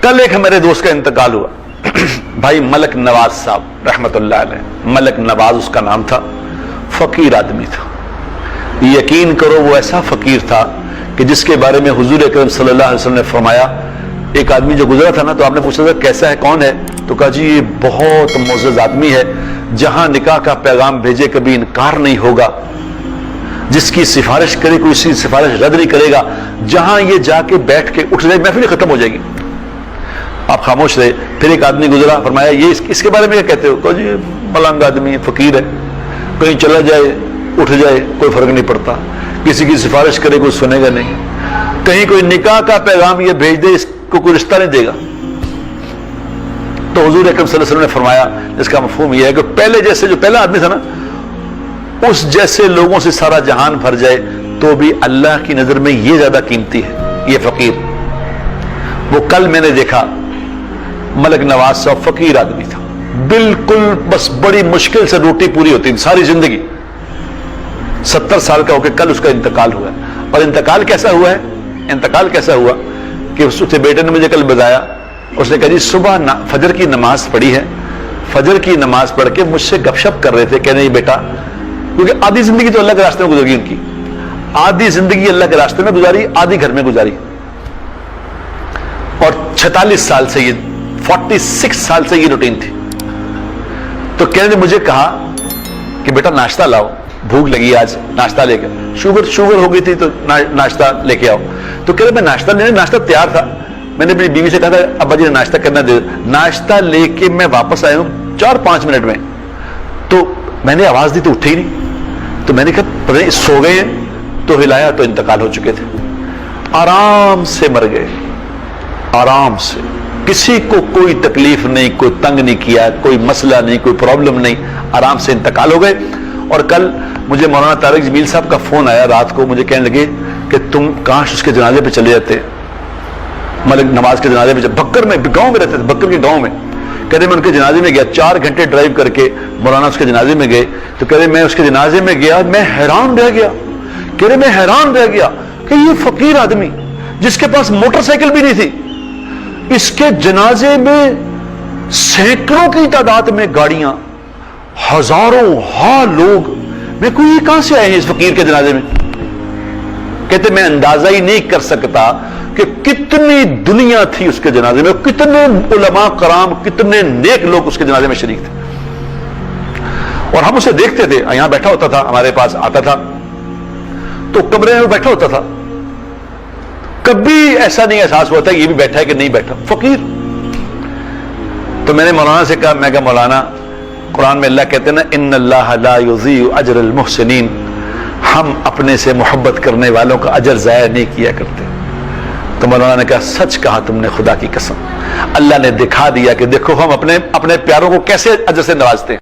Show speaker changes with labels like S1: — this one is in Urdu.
S1: کل ایک ہمارے دوست کا انتقال ہوا، بھائی ملک نواز صاحب رحمت اللہ علیہ، ملک نواز اس کا نام تھا، فقیر آدمی تھا، یقین کرو وہ ایسا فقیر تھا کہ جس کے بارے میں حضور اکرم صلی اللہ علیہ وسلم نے فرمایا، ایک آدمی جو گزرا تھا نا تو آپ نے پوچھا تھا کیسا ہے، کون ہے، تو کہا جی یہ بہت معزز آدمی ہے، جہاں نکاح کا پیغام بھیجے کبھی انکار نہیں ہوگا، جس کی سفارش کرے کوئی اسی سفارش رد نہیں کرے گا، جہاں یہ جا کے بیٹھ کے اٹھ جائے محفل ختم ہو جائے گی۔ آپ خاموش رہے۔ پھر ایک آدمی گزرا، فرمایا یہ اس کے بارے میں کیا کہتے ہو، کہا جی ملنگ آدمی ہے، فقیر ہے، کہیں چلا جائے اٹھ جائے کوئی فرق نہیں پڑتا، کسی کی سفارش کرے کوئی سنے گا نہیں، کہیں کوئی نکاح کا پیغام یہ بھیج دے اس کو کوئی رشتہ نہیں دے گا۔ تو حضور اکرم صلی اللہ علیہ وسلم نے فرمایا اس کا مفہوم یہ ہے کہ پہلے جیسے جو پہلا آدمی تھا نا اس جیسے لوگوں سے سارا جہان بھر جائے تو بھی اللہ کی نظر میں یہ زیادہ قیمتی ہے یہ فقیر۔ وہ کل میں نے دیکھا ملک نواز صاحب فقیر آدمی تھا، بالکل بس بڑی مشکل سے روٹی پوری ہوتی تھی ساری زندگی، 70 سال کا ہو کے کل اس کا انتقال ہوا ہے۔ اور انتقال کیسا ہوا ہے، انتقال کیسا ہوا کہ اس کے بیٹے نے مجھے کل بتایا، اس نے کہا جی صبح فجر کی نماز پڑھی ہے، فجر کی نماز پڑھ کے مجھ سے گپ شپ کر رہے تھے، کہنے بیٹا، کیونکہ آدھی زندگی تو اللہ کے راستے میں گزر گئی ان کی، آدھی زندگی اللہ کے راستے میں گزاری، آدھی گھر میں گزاری، اور 46 سال سے یہ 46 سال سے یہ روٹین تھی۔ تو کہنے نے مجھے کہا کہ بیٹا ناشتہ لاؤ، بھوک لگی آج، ناشتہ لے کے، شوگر ہو گئی تھی تو ناشتہ لے کے آؤ۔ تو کہہ رہے میں ناشتہ لینے، ناشتہ تیار تھا، میں نے اپنی بیوی سے کہا تھا ابا جی نے ناشتہ کرنا دے، ناشتہ لے کے میں واپس آیا ہوں 4-5 منٹ میں، تو میں نے آواز دی تو اٹھے ہی نہیں، تو میں نے کہا پتہ نہیں سو گئے ہیں، تو ہلایا تو انتقال ہو چکے تھے، آرام سے مر گئے، آرام سے، کسی کو کوئی تکلیف نہیں، کوئی تنگ نہیں کیا، کوئی مسئلہ نہیں، کوئی پرابلم نہیں، آرام سے انتقال ہو گئے۔ اور کل مجھے مولانا طارق جمیل صاحب کا فون آیا رات کو، مجھے کہنے لگے کہ تم کاش اس کے جنازے پہ چلے جاتے، ملک نواز کے جنازے پہ، بکر میں گاؤں میں رہتے تھے، بکر کے گاؤں میں، کہہ رہے میں ان کے جنازے میں گیا، 4 گھنٹے ڈرائیو کر کے مولانا اس کے جنازے میں گئے، تو کہہ رہے میں اس کے جنازے میں گیا، میں حیران رہ گیا، کہہ رہے میں حیران رہ گیا کہ یہ فقیر آدمی جس کے پاس موٹر سائیکل بھی نہیں تھی، اس کے جنازے میں سینکڑوں کی تعداد میں گاڑیاں، ہزاروں لوگ، میں کوئی یہ کہاں سے آئے ہیں اس فقیر کے جنازے میں؟ کہتے میں اندازہ ہی نہیں کر سکتا کہ کتنی دنیا تھی اس کے جنازے میں، کتنے علماء کرام، کتنے نیک لوگ اس کے جنازے میں شریک تھے، اور ہم اسے دیکھتے تھے، یہاں بیٹھا ہوتا تھا، ہمارے پاس آتا تھا تو کمرے میں بیٹھا ہوتا تھا، کبھی ایسا نہیں احساس ہوتا کہ یہ بھی بیٹھا ہے کہ نہیں بیٹھا، فقیر۔ تو میں نے مولانا سے کہا، میں کہا مولانا قرآن میں اللہ کہتے ہیں نا ان اللہ لا یضیع اجر المحسنین، ہم اپنے سے محبت کرنے والوں کا اجر ضائع نہیں کیا کرتے۔ تو مولانا نے کہا سچ کہا تم نے، خدا کی قسم، اللہ نے دکھا دیا کہ دیکھو ہم اپنے پیاروں کو کیسے اجر سے نوازتے ہیں۔